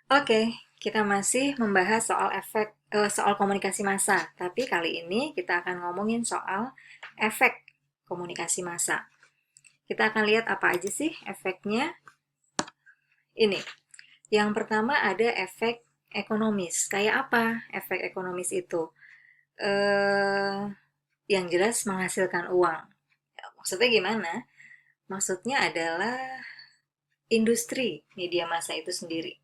Oke, kita masih membahas soal komunikasi massa, tapi kali ini kita akan ngomongin soal efek komunikasi massa. Kita akan lihat apa aja sih efeknya. Ini, yang pertama ada efek ekonomis. Kayak apa efek ekonomis itu? Eh, yang jelas menghasilkan uang. Maksudnya gimana? Maksudnya adalah industri media massa itu sendiri.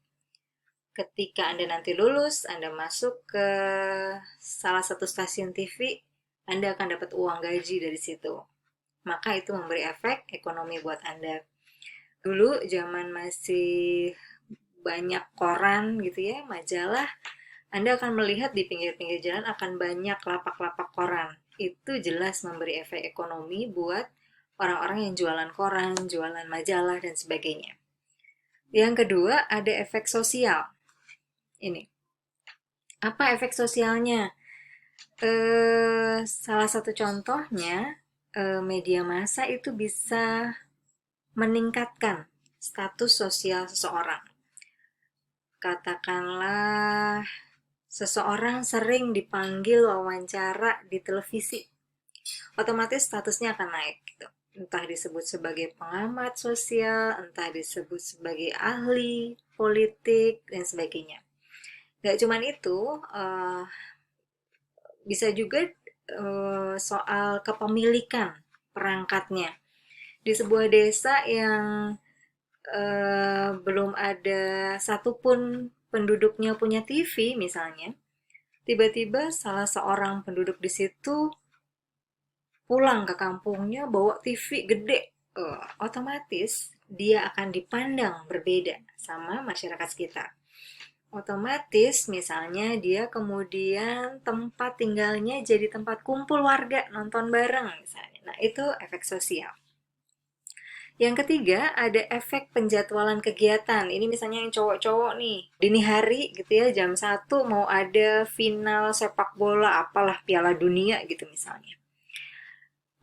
Ketika Anda nanti lulus, Anda masuk ke salah satu stasiun TV, Anda akan dapat uang gaji dari situ. Maka itu memberi efek ekonomi buat Anda. Dulu zaman masih banyak koran gitu ya, majalah, Anda akan melihat di pinggir-pinggir jalan akan banyak lapak-lapak koran. Itu jelas memberi efek ekonomi buat orang-orang yang jualan koran, jualan majalah, dan sebagainya. Yang kedua, ada efek sosial. Ini, apa efek sosialnya? Salah satu contohnya, media massa itu bisa meningkatkan status sosial seseorang. Katakanlah, seseorang sering dipanggil wawancara di televisi, otomatis statusnya akan naik gitu. Entah disebut sebagai pengamat sosial, entah disebut sebagai ahli politik, dan sebagainya. Gak cuman itu, bisa juga soal kepemilikan perangkatnya. Di sebuah desa yang belum ada satupun penduduknya punya TV misalnya, tiba-tiba salah seorang penduduk di situ pulang ke kampungnya bawa TV gede. Otomatis dia akan dipandang berbeda sama masyarakat sekitar. Otomatis misalnya dia kemudian tempat tinggalnya jadi tempat kumpul warga nonton bareng misalnya. Nah, itu efek sosial. Yang ketiga, ada efek penjadwalan kegiatan. Ini misalnya yang cowok-cowok nih, dini hari gitu ya, jam 1 mau ada final sepak bola, apalah Piala Dunia gitu misalnya.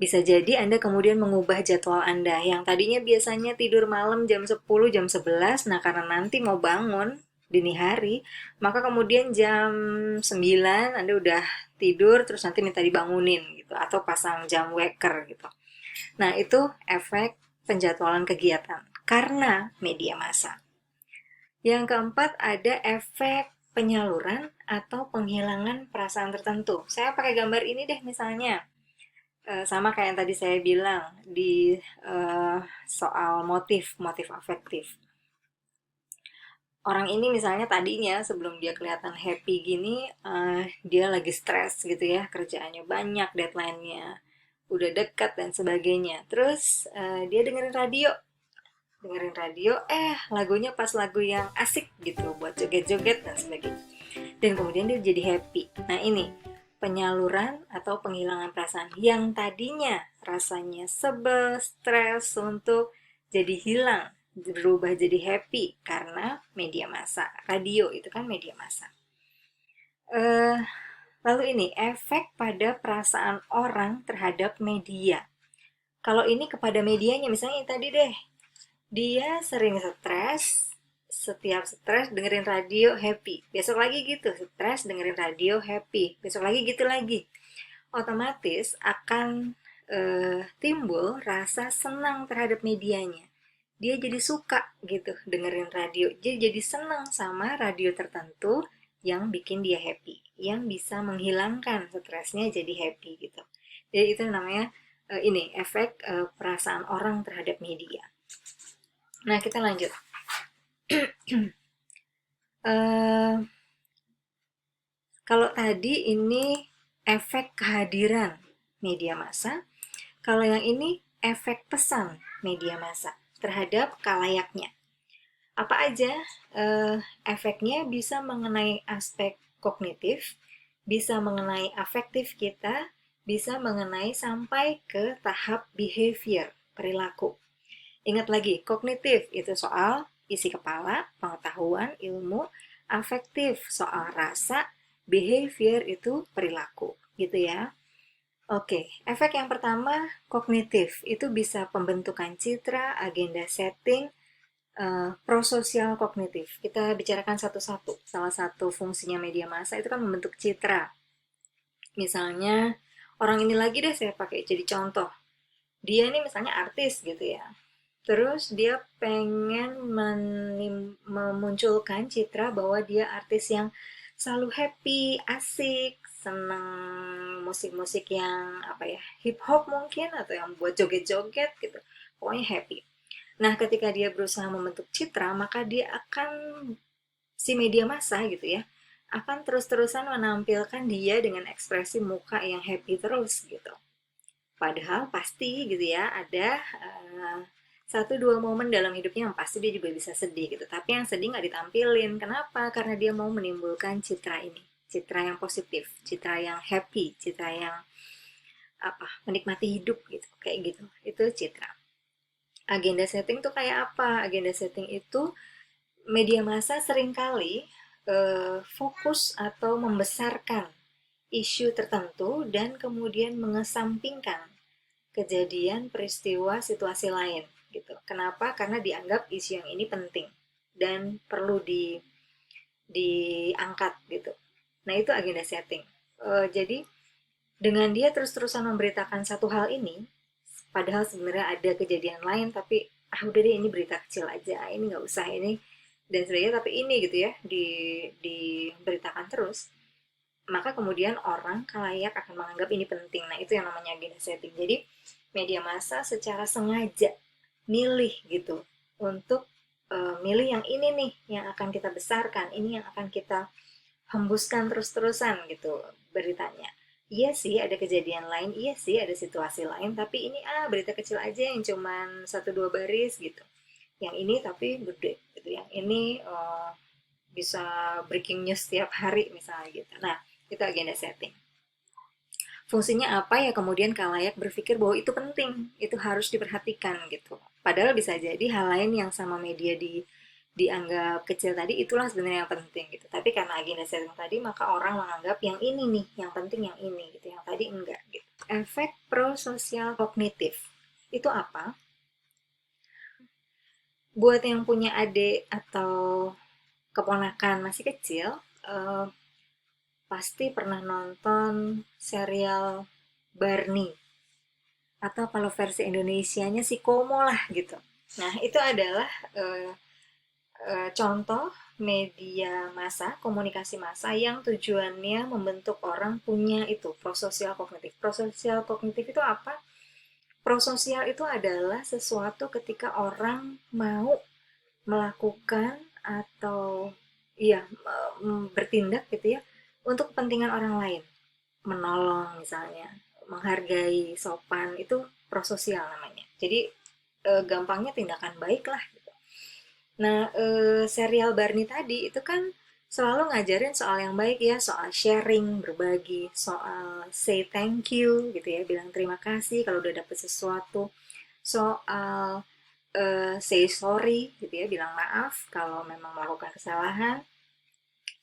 Bisa jadi Anda kemudian mengubah jadwal Anda. Yang tadinya biasanya tidur malam jam 10, jam 11, nah karena nanti mau bangun dini hari, maka kemudian jam 9 Anda udah tidur, terus nanti minta dibangunin gitu, atau pasang jam wecker gitu. Nah, itu efek penjadwalan kegiatan karena media massa. Yang keempat, ada efek penyaluran atau penghilangan perasaan tertentu. Saya pakai gambar ini deh misalnya. Sama kayak yang tadi saya bilang di soal motif afektif. Orang ini misalnya tadinya sebelum dia kelihatan happy gini, dia lagi stres gitu ya, kerjaannya banyak, deadline-nya udah dekat dan sebagainya. Terus dia dengerin radio, lagunya pas lagu yang asik gitu buat joget-joget dan sebagainya. Dan kemudian dia jadi happy. Nah, ini penyaluran atau penghilangan perasaan yang tadinya rasanya sebel, stres, untuk jadi hilang, berubah jadi happy karena media massa. Radio itu kan media massa. Eh, lalu ini efek pada perasaan orang terhadap media. Kalau ini kepada medianya, misalnya yang tadi deh, dia sering stres, setiap stres dengerin radio happy. Besok lagi gitu, stres dengerin radio happy. Besok lagi gitu lagi. Otomatis akan timbul rasa senang terhadap medianya. Dia jadi suka gitu dengerin radio. Jadi senang sama radio tertentu yang bikin dia happy, yang bisa menghilangkan stresnya jadi happy gitu. Jadi itu namanya ini efek perasaan orang terhadap media. Nah, kita lanjut. Eh, kalau tadi ini efek kehadiran media massa, kalau yang ini efek pesan media massa terhadap kalayaknya. Apa aja efeknya? Bisa mengenai aspek kognitif, bisa mengenai afektif kita, bisa mengenai sampai ke tahap behavior, perilaku. Ingat lagi, kognitif itu soal isi kepala, pengetahuan, ilmu, afektif soal rasa, behavior itu perilaku, gitu ya. Oke, efek yang pertama kognitif itu bisa pembentukan citra, agenda setting, prososial kognitif. Kita bicarakan satu-satu. Salah satu fungsinya media massa itu kan membentuk citra. Misalnya, orang ini lagi deh saya pakai jadi contoh. Dia ini misalnya artis gitu ya. Terus dia pengen memunculkan citra bahwa dia artis yang selalu happy, asik, seneng musik-musik yang apa ya, hip hop mungkin atau yang buat joget-joget gitu. Pokoknya happy. Nah, ketika dia berusaha membentuk citra, maka dia akan si media massa gitu ya, akan terus-terusan menampilkan dia dengan ekspresi muka yang happy terus gitu. Padahal pasti gitu ya ada satu dua momen dalam hidupnya yang pasti dia juga bisa sedih gitu. Tapi yang sedih nggak ditampilin. Kenapa? Karena dia mau menimbulkan citra ini, citra yang positif, citra yang happy, citra yang apa, menikmati hidup gitu, kayak gitu. Itu citra. Agenda setting tuh kayak apa? Agenda setting itu media massa seringkali fokus atau membesarkan isu tertentu dan kemudian mengesampingkan kejadian, peristiwa, situasi lain gitu. Kenapa? Karena dianggap isu yang ini penting dan perlu diangkat gitu. Nah, itu agenda setting. Jadi dengan dia terus-terusan memberitakan satu hal ini, padahal sebenarnya ada kejadian lain, tapi udah deh ini berita kecil aja, ini nggak usah ini dan sebagainya, tapi ini gitu ya diberitakan terus, maka kemudian orang kalayak akan menganggap ini penting. Nah, itu yang namanya agenda setting. Jadi media massa secara sengaja milih gitu untuk milih yang ini nih yang akan kita besarkan, ini yang akan kita hembuskan terus-terusan gitu beritanya. Iya sih ada kejadian lain, iya sih ada situasi lain, tapi ini berita kecil aja yang cuman satu dua baris gitu. Yang ini tapi gede gitu. Yang ini bisa breaking news setiap hari misalnya gitu. Nah, itu agenda setting. Fungsinya apa ya, kemudian kalayak berpikir bahwa itu penting, itu harus diperhatikan gitu. Padahal bisa jadi hal lain yang sama media dianggap kecil tadi itulah sebenarnya yang penting gitu. Tapi karena agenda setting tadi maka orang menganggap yang ini nih, yang penting yang ini gitu, yang tadi enggak gitu. Efek prososial kognitif itu apa? Buat yang punya adik atau keponakan masih kecil, eh, pasti pernah nonton serial Barney, atau kalau versi Indonesianya si Komo lah gitu. Nah, itu adalah eh, contoh media massa, komunikasi massa yang tujuannya membentuk orang punya itu prososial kognitif. Prososial kognitif itu apa? Prososial itu adalah sesuatu ketika orang mau melakukan atau iya bertindak gitu ya untuk kepentingan orang lain, menolong misalnya, menghargai, sopan, itu prososial namanya. Jadi gampangnya tindakan baik lah gitu. Nah, serial Barney tadi itu kan selalu ngajarin soal yang baik ya, soal sharing, berbagi, soal say thank you gitu ya, bilang terima kasih kalau udah dapet sesuatu, soal say sorry gitu ya, bilang maaf kalau memang melakukan kesalahan,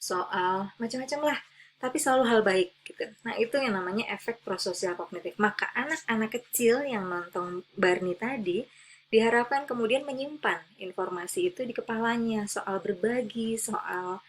soal macam-macam lah, tapi selalu hal baik gitu. Nah, itu yang namanya efek prososial kognitif. Maka anak-anak kecil yang nonton Barney tadi diharapkan kemudian menyimpan informasi itu di kepalanya soal berbagi, soal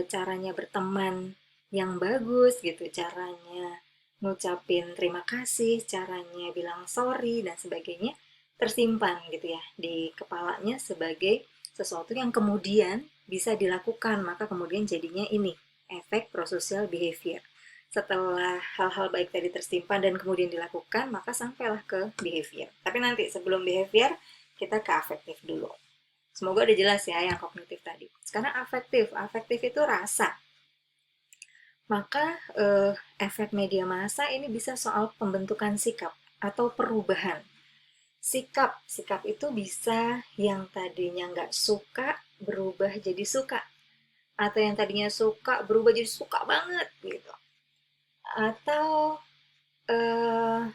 caranya berteman yang bagus gitu, caranya ngucapin terima kasih, caranya bilang sorry dan sebagainya, tersimpan gitu ya di kepalanya sebagai sesuatu yang kemudian bisa dilakukan, maka kemudian jadinya ini efek prosocial behavior. Setelah hal-hal baik tadi tersimpan dan kemudian dilakukan, maka sampailah ke behavior. Tapi nanti sebelum behavior, kita ke afektif dulu. Semoga udah jelas ya yang kognitif tadi. Sekarang afektif. Afektif itu rasa. Maka efek media massa ini bisa soal pembentukan sikap atau perubahan. Sikap itu bisa yang tadinya nggak suka berubah jadi suka, atau yang tadinya suka berubah jadi suka banget gitu, atau eh,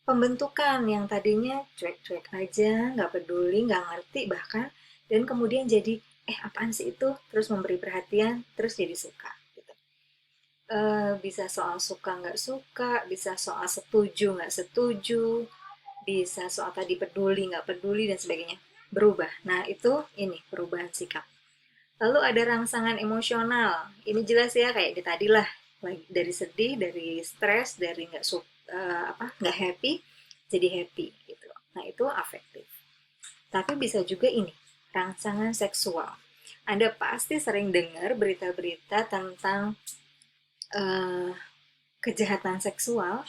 pembentukan yang tadinya cuek-cuek aja, nggak peduli, nggak ngerti bahkan, dan kemudian jadi apaan sih itu, terus memberi perhatian, terus jadi suka gitu. Bisa soal suka nggak suka, bisa soal setuju nggak setuju, bisa soal tadi peduli nggak peduli dan sebagainya. berubah. Nah, itu ini perubahan sikap. Lalu ada rangsangan emosional. Ini jelas ya kayak di tadi lah, dari sedih, dari stres, dari nggak happy jadi happy gitu. Nah, itu afektif. Tapi bisa juga ini, rangsangan seksual. Anda pasti sering dengar berita-berita tentang eh, kejahatan seksual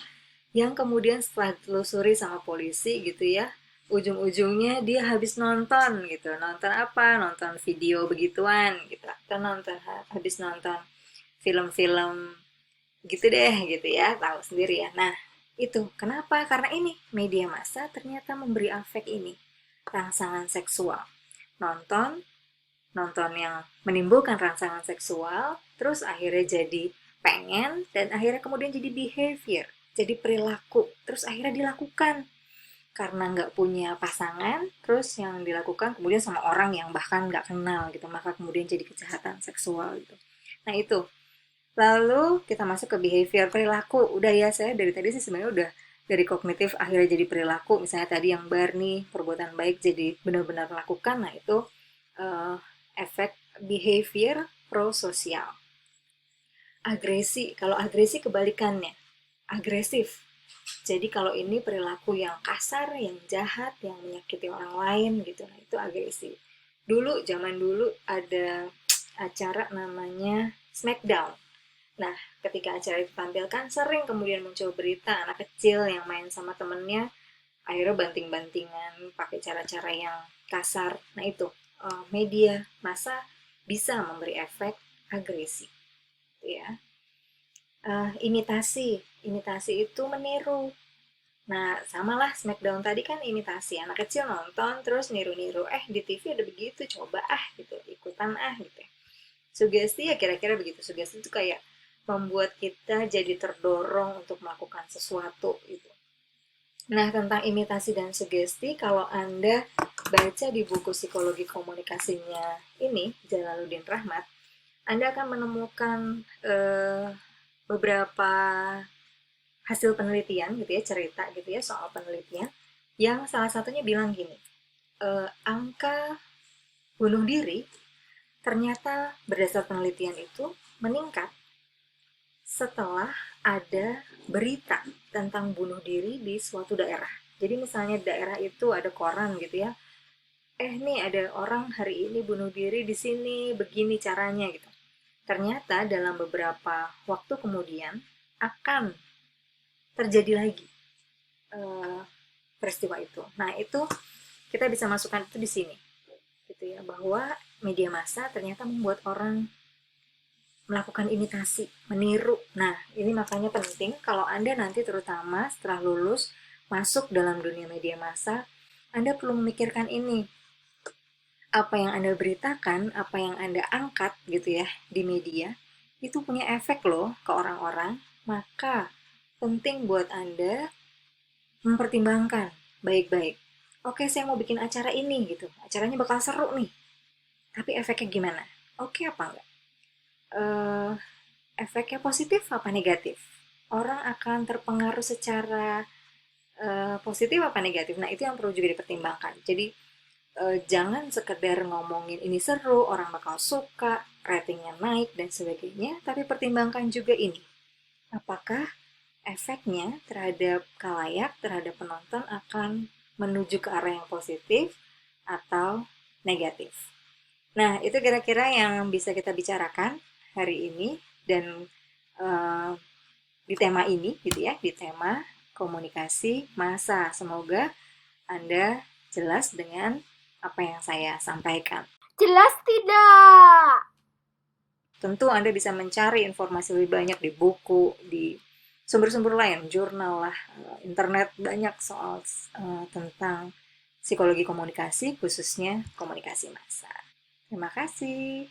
yang kemudian setelah ditelusuri sama polisi gitu ya, ujung-ujungnya dia habis nonton gitu. Nonton apa? Nonton video begituan gitu. Atau habis nonton film-film gitu deh gitu ya, tahu sendiri ya. Nah, itu kenapa? Karena ini media massa ternyata memberi efek ini, rangsangan seksual. Nonton nonton yang menimbulkan rangsangan seksual, terus akhirnya jadi pengen, dan akhirnya kemudian jadi behavior, jadi perilaku, terus akhirnya dilakukan karena nggak punya pasangan, terus yang dilakukan kemudian sama orang yang bahkan nggak kenal gitu, maka kemudian jadi kejahatan seksual gitu. Nah itu, lalu kita masuk ke behavior, perilaku. Udah ya, saya dari tadi sih sebenarnya udah dari kognitif akhirnya jadi perilaku. Misalnya tadi yang Barney, perbuatan baik jadi benar-benar melakukan. Nah itu eh, efek behavior prososial. Agresi, kalau agresi kebalikannya, agresif. Jadi kalau ini perilaku yang kasar, yang jahat, yang menyakiti orang lain gitu, nah itu agresi. Dulu, zaman dulu ada acara namanya Smackdown. Nah, ketika acara itu tampilkan, sering kemudian muncul berita anak kecil yang main sama temennya, akhirnya banting-bantingan pakai cara-cara yang kasar. Nah itu, media massa bisa memberi efek agresi. Ya. Imitasi. Imitasi itu meniru. Nah, samalah Smackdown tadi kan imitasi. Anak kecil nonton, terus niru-niru. Di TV ada begitu, coba gitu. Ikutan gitu. Sugesti ya kira-kira begitu. Sugesti itu kayak membuat kita jadi terdorong untuk melakukan sesuatu gitu. Nah, tentang imitasi dan sugesti, kalau Anda baca di buku psikologi komunikasinya ini, Jalaluddin Rahmat, Anda akan menemukan beberapa hasil penelitian gitu ya, cerita gitu ya soal penelitian, yang salah satunya bilang gini, angka bunuh diri ternyata berdasar penelitian itu meningkat setelah ada berita tentang bunuh diri di suatu daerah. Jadi misalnya daerah itu ada koran gitu ya, nih ada orang hari ini bunuh diri di sini, begini caranya gitu. Ternyata dalam beberapa waktu kemudian akan terjadi lagi eh, peristiwa itu. Nah itu kita bisa masukkan itu di sini, gitu ya, bahwa media massa ternyata membuat orang melakukan imitasi, meniru. Nah, ini makanya penting kalau Anda nanti terutama setelah lulus masuk dalam dunia media massa, Anda perlu memikirkan ini. Apa yang Anda beritakan, apa yang Anda angkat gitu ya di media, itu punya efek loh ke orang-orang. Maka penting buat Anda mempertimbangkan baik-baik. Oke, saya mau bikin acara ini gitu. Acaranya bakal seru nih. Tapi efeknya gimana? Oke apa enggak? Eh, efeknya positif apa negatif? Orang akan terpengaruh secara positif apa negatif? Nah, itu yang perlu juga dipertimbangkan. Jadi, jangan sekedar ngomongin ini seru, orang bakal suka, ratingnya naik, dan sebagainya, tapi pertimbangkan juga ini. Apakah efeknya terhadap khalayak, terhadap penonton akan menuju ke arah yang positif atau negatif. Nah, itu kira-kira yang bisa kita bicarakan hari ini dan uh, di tema ini gitu ya, di tema komunikasi massa. Semoga Anda jelas dengan apa yang saya sampaikan. Jelas tidak? Tentu Anda bisa mencari informasi lebih banyak di buku, di sumber-sumber lain, jurnal lah, internet banyak soal tentang psikologi komunikasi, khususnya komunikasi massa. Terima kasih.